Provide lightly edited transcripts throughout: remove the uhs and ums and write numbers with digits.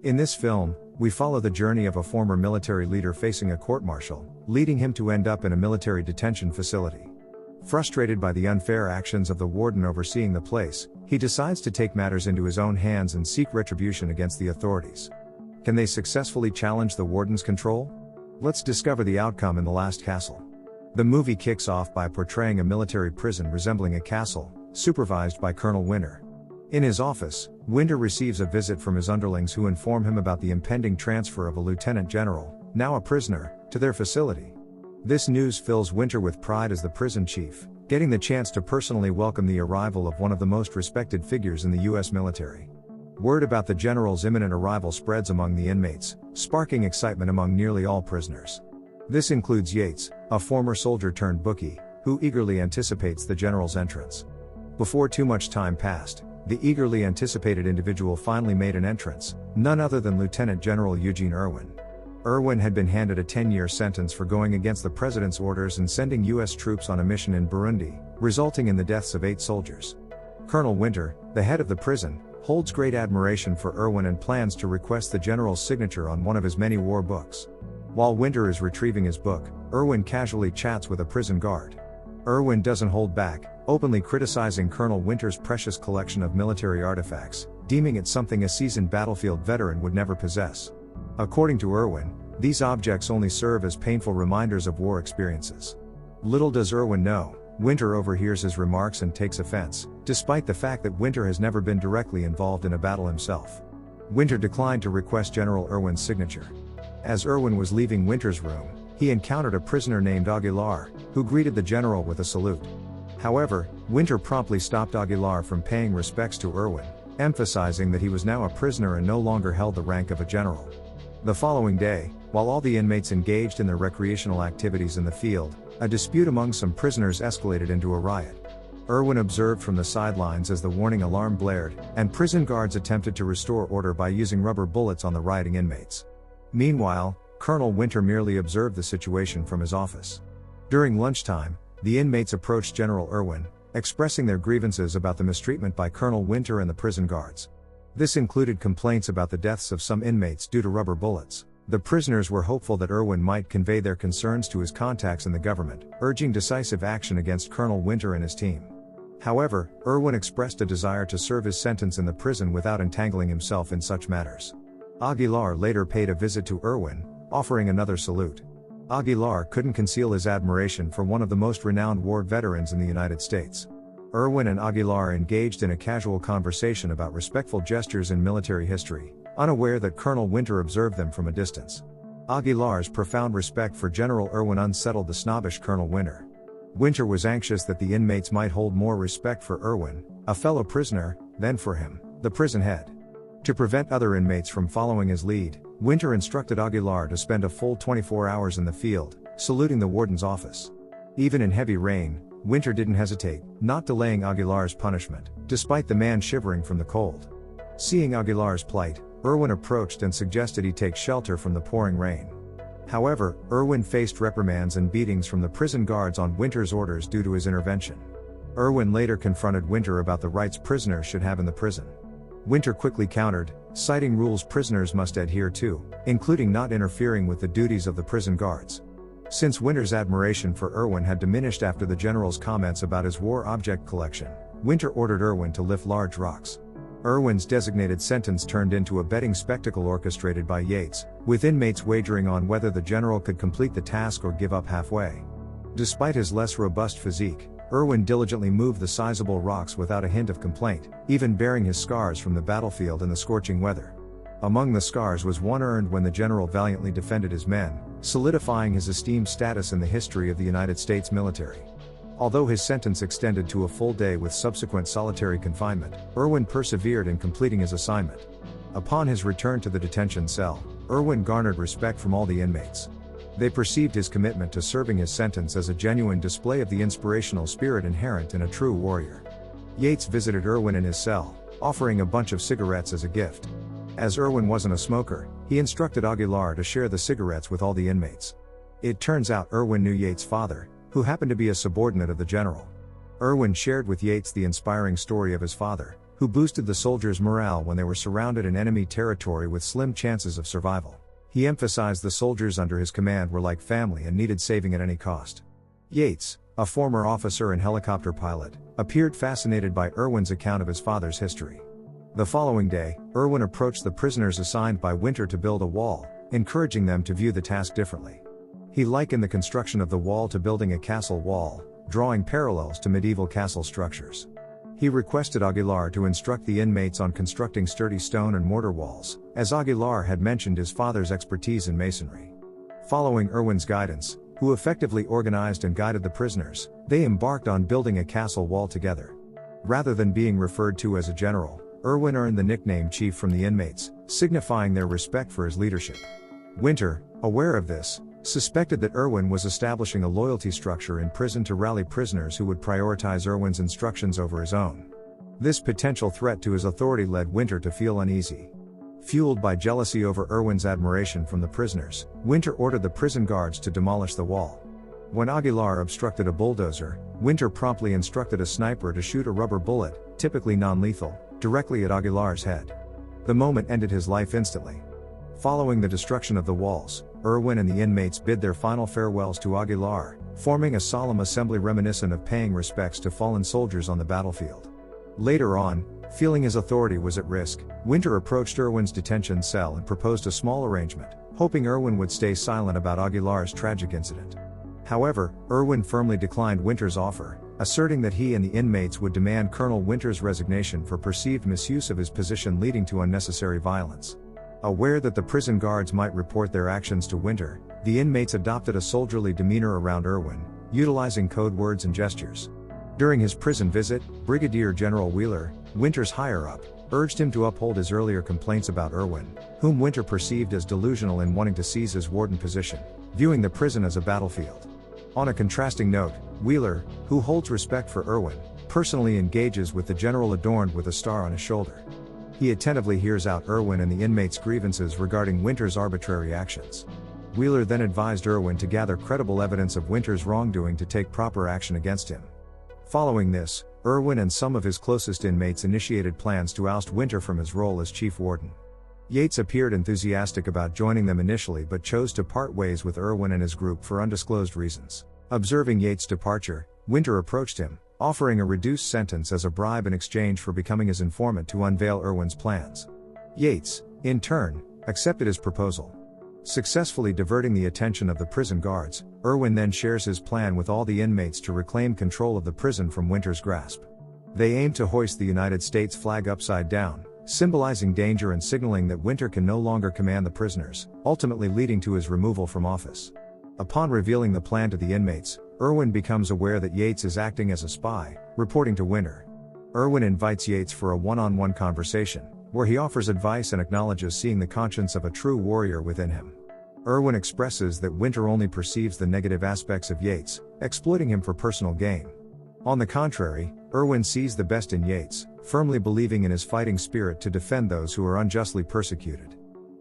In this film, we follow the journey of a former military leader facing a court-martial, leading him to end up in a military detention facility. Frustrated by the unfair actions of the warden overseeing the place, he decides to take matters into his own hands and seek retribution against the authorities. Can they successfully challenge the warden's control? Let's discover the outcome in The Last Castle. The movie kicks off by portraying a military prison resembling a castle, supervised by Colonel Winter. In his office, Winter receives a visit from his underlings who inform him about the impending transfer of a lieutenant general, now a prisoner, to their facility. This news fills Winter with pride as the prison chief, getting the chance to personally welcome the arrival of one of the most respected figures in the U.S. military. Word about the general's imminent arrival spreads among the inmates, sparking excitement among nearly all prisoners. This includes Yates, a former soldier turned bookie, who eagerly anticipates the general's entrance. Before too much time passed, the eagerly anticipated individual finally made an entrance, none other than Lieutenant General Eugene Irwin. Irwin had been handed a 10-year sentence for going against the president's orders and sending U.S. troops on a mission in Burundi, resulting in the deaths of 8 soldiers. Colonel Winter, the head of the prison, holds great admiration for Irwin and plans to request the general's signature on one of his many war books. While Winter is retrieving his book, Irwin casually chats with a prison guard. Irwin doesn't hold back, openly criticizing Colonel Winter's precious collection of military artifacts, deeming it something a seasoned battlefield veteran would never possess. According to Irwin, these objects only serve as painful reminders of war experiences. Little does Irwin know, Winter overhears his remarks and takes offense, despite the fact that Winter has never been directly involved in a battle himself. Winter declined to request General Irwin's signature. As Irwin was leaving Winter's room, he encountered a prisoner named Aguilar, who greeted the general with a salute. However, Winter promptly stopped Aguilar from paying respects to Irwin, emphasizing that he was now a prisoner and no longer held the rank of a general. The following day, while all the inmates engaged in their recreational activities in the field, a dispute among some prisoners escalated into a riot. Irwin observed from the sidelines as the warning alarm blared, and prison guards attempted to restore order by using rubber bullets on the rioting inmates. Meanwhile, Colonel Winter merely observed the situation from his office. During lunchtime, the inmates approached General Irwin, expressing their grievances about the mistreatment by Colonel Winter and the prison guards. This included complaints about the deaths of some inmates due to rubber bullets. The prisoners were hopeful that Irwin might convey their concerns to his contacts in the government, urging decisive action against Colonel Winter and his team. However, Irwin expressed a desire to serve his sentence in the prison without entangling himself in such matters. Aguilar later paid a visit to Irwin, offering another salute. Aguilar couldn't conceal his admiration for one of the most renowned war veterans in the United States. Irwin and Aguilar engaged in a casual conversation about respectful gestures in military history, unaware that Colonel Winter observed them from a distance. Aguilar's profound respect for General Irwin unsettled the snobbish Colonel Winter. Winter was anxious that the inmates might hold more respect for Irwin, a fellow prisoner, than for him, the prison head. To prevent other inmates from following his lead, Winter instructed Aguilar to spend a full 24 hours in the field, saluting the warden's office. Even in heavy rain, Winter didn't hesitate, not delaying Aguilar's punishment, despite the man shivering from the cold. Seeing Aguilar's plight, Irwin approached and suggested he take shelter from the pouring rain. However, Irwin faced reprimands and beatings from the prison guards on Winter's orders due to his intervention. Irwin later confronted Winter about the rights prisoners should have in the prison. Winter quickly countered, citing rules prisoners must adhere to, including not interfering with the duties of the prison guards. Since Winter's admiration for Irwin had diminished after the general's comments about his war object collection, Winter ordered Irwin to lift large rocks. Irwin's designated sentence turned into a betting spectacle orchestrated by Yates, with inmates wagering on whether the general could complete the task or give up halfway. Despite his less robust physique, Irwin diligently moved the sizable rocks without a hint of complaint, even bearing his scars from the battlefield in the scorching weather. Among the scars was one earned when the general valiantly defended his men, solidifying his esteemed status in the history of the United States military. Although his sentence extended to a full day with subsequent solitary confinement, Irwin persevered in completing his assignment. Upon his return to the detention cell, Irwin garnered respect from all the inmates. They perceived his commitment to serving his sentence as a genuine display of the inspirational spirit inherent in a true warrior. Yates visited Irwin in his cell, offering a bunch of cigarettes as a gift. As Irwin wasn't a smoker, he instructed Aguilar to share the cigarettes with all the inmates. It turns out Irwin knew Yates' father, who happened to be a subordinate of the general. Irwin shared with Yates the inspiring story of his father, who boosted the soldiers' morale when they were surrounded in enemy territory with slim chances of survival. He emphasized the soldiers under his command were like family and needed saving at any cost. Yates, a former officer and helicopter pilot, appeared fascinated by Irwin's account of his father's history. The following day, Irwin approached the prisoners assigned by Winter to build a wall, encouraging them to view the task differently. He likened the construction of the wall to building a castle wall, drawing parallels to medieval castle structures. He requested Aguilar to instruct the inmates on constructing sturdy stone and mortar walls, as Aguilar had mentioned his father's expertise in masonry. Following Irwin's guidance, who effectively organized and guided the prisoners, they embarked on building a castle wall together. Rather than being referred to as a general, Irwin earned the nickname Chief from the inmates, signifying their respect for his leadership. Winter, aware of this, suspected that Irwin was establishing a loyalty structure in prison to rally prisoners who would prioritize Irwin's instructions over his own. This potential threat to his authority led Winter to feel uneasy. Fueled by jealousy over Irwin's admiration from the prisoners, Winter ordered the prison guards to demolish the wall. When Aguilar obstructed a bulldozer, Winter promptly instructed a sniper to shoot a rubber bullet, typically non-lethal, directly at Aguilar's head. The moment ended his life instantly. Following the destruction of the walls, Irwin and the inmates bid their final farewells to Aguilar, forming a solemn assembly reminiscent of paying respects to fallen soldiers on the battlefield. Later on, feeling his authority was at risk, Winter approached Irwin's detention cell and proposed a small arrangement, hoping Irwin would stay silent about Aguilar's tragic incident. However, Irwin firmly declined Winter's offer, asserting that he and the inmates would demand Colonel Winter's resignation for perceived misuse of his position leading to unnecessary violence. Aware that the prison guards might report their actions to Winter, the inmates adopted a soldierly demeanor around Irwin, utilizing code words and gestures. During his prison visit, Brigadier General Wheeler, Winter's higher-up, urged him to uphold his earlier complaints about Irwin, whom Winter perceived as delusional in wanting to seize his warden position, viewing the prison as a battlefield. On a contrasting note, Wheeler, who holds respect for Irwin, personally engages with the general adorned with a star on his shoulder. He attentively hears out Irwin and the inmates' grievances regarding Winter's arbitrary actions. Wheeler then advised Irwin to gather credible evidence of Winter's wrongdoing to take proper action against him. Following this, Irwin and some of his closest inmates initiated plans to oust Winter from his role as chief warden. Yates appeared enthusiastic about joining them initially but chose to part ways with Irwin and his group for undisclosed reasons. Observing Yates' departure, Winter approached him, offering a reduced sentence as a bribe in exchange for becoming his informant to unveil Irwin's plans. Yates, in turn, accepted his proposal. Successfully diverting the attention of the prison guards, Irwin then shares his plan with all the inmates to reclaim control of the prison from Winter's grasp. They aim to hoist the United States flag upside down, symbolizing danger and signaling that Winter can no longer command the prisoners, ultimately leading to his removal from office. Upon revealing the plan to the inmates, Irwin becomes aware that Yates is acting as a spy, reporting to Winter. Irwin invites Yates for a one-on-one conversation, where he offers advice and acknowledges seeing the conscience of a true warrior within him. Irwin expresses that Winter only perceives the negative aspects of Yates, exploiting him for personal gain. On the contrary, Irwin sees the best in Yates, firmly believing in his fighting spirit to defend those who are unjustly persecuted.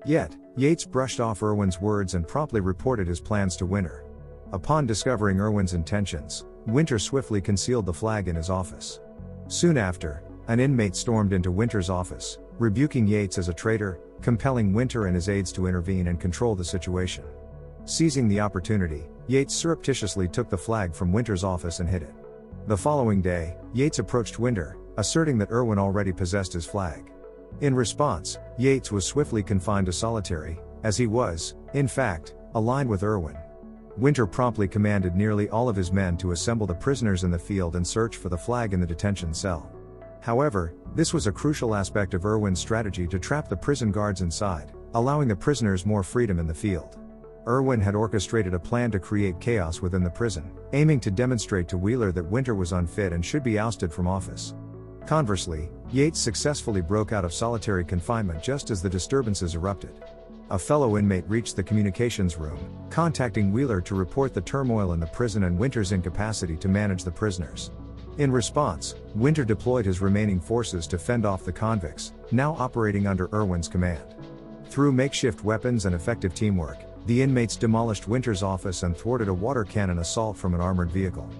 Yet, Yates brushed off Irwin's words and promptly reported his plans to Winter. Upon discovering Irwin's intentions, Winter swiftly concealed the flag in his office. Soon after, an inmate stormed into Winter's office, rebuking Yates as a traitor, compelling Winter and his aides to intervene and control the situation. Seizing the opportunity, Yates surreptitiously took the flag from Winter's office and hid it. The following day, Yates approached Winter, asserting that Irwin already possessed his flag. In response, Yates was swiftly confined to solitary, as he was, in fact, aligned with Irwin. Winter promptly commanded nearly all of his men to assemble the prisoners in the field and search for the flag in the detention cell. However, this was a crucial aspect of Irwin's strategy to trap the prison guards inside, allowing the prisoners more freedom in the field. Irwin had orchestrated a plan to create chaos within the prison, aiming to demonstrate to Wheeler that Winter was unfit and should be ousted from office. Conversely, Yates successfully broke out of solitary confinement just as the disturbances erupted. A fellow inmate reached the communications room, contacting Wheeler to report the turmoil in the prison and Winter's incapacity to manage the prisoners. In response, Winter deployed his remaining forces to fend off the convicts, now operating under Irwin's command. Through makeshift weapons and effective teamwork, the inmates demolished Winter's office and thwarted a water cannon assault from an armored vehicle.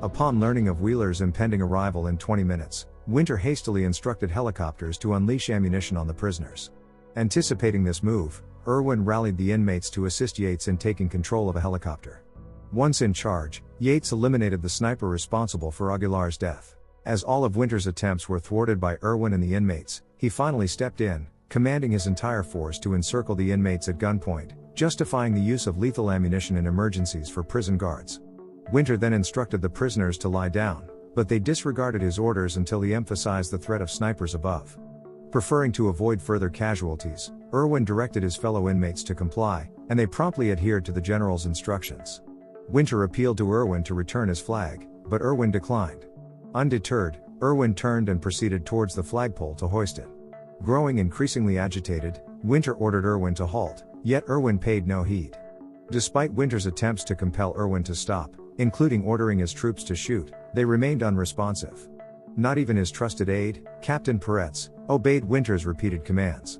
Upon learning of Wheeler's impending arrival in 20 minutes, Winter hastily instructed helicopters to unleash ammunition on the prisoners. Anticipating this move, Irwin rallied the inmates to assist Yates in taking control of a helicopter. Once in charge, Yates eliminated the sniper responsible for Aguilar's death. As all of Winter's attempts were thwarted by Irwin and the inmates, he finally stepped in, commanding his entire force to encircle the inmates at gunpoint, justifying the use of lethal ammunition in emergencies for prison guards. Winter then instructed the prisoners to lie down, but they disregarded his orders until he emphasized the threat of snipers above. Preferring to avoid further casualties, Irwin directed his fellow inmates to comply, and they promptly adhered to the general's instructions. Winter appealed to Irwin to return his flag, but Irwin declined. Undeterred, Irwin turned and proceeded towards the flagpole to hoist it. Growing increasingly agitated, Winter ordered Irwin to halt, yet Irwin paid no heed. Despite Winter's attempts to compel Irwin to stop, including ordering his troops to shoot, they remained unresponsive. Not even his trusted aide, Captain Peretz, obeyed Winter's repeated commands.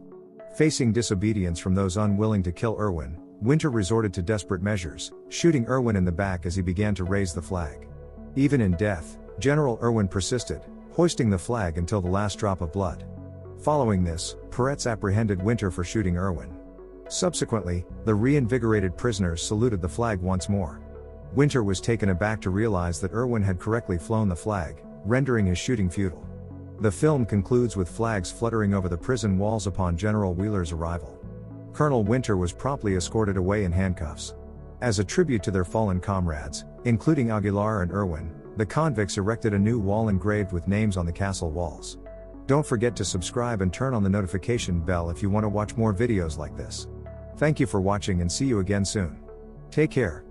Facing disobedience from those unwilling to kill Irwin, Winter resorted to desperate measures, shooting Irwin in the back as he began to raise the flag. Even in death, General Irwin persisted, hoisting the flag until the last drop of blood. Following this, Peretz apprehended Winter for shooting Irwin. Subsequently, the reinvigorated prisoners saluted the flag once more. Winter was taken aback to realize that Irwin had correctly flown the flag, rendering his shooting futile. The film concludes with flags fluttering over the prison walls upon General Wheeler's arrival. Colonel Winter was promptly escorted away in handcuffs. As a tribute to their fallen comrades, including Aguilar and Irwin, the convicts erected a new wall engraved with names on the castle walls. Don't forget to subscribe and turn on the notification bell if you want to watch more videos like this. Thank you for watching and see you again soon. Take care.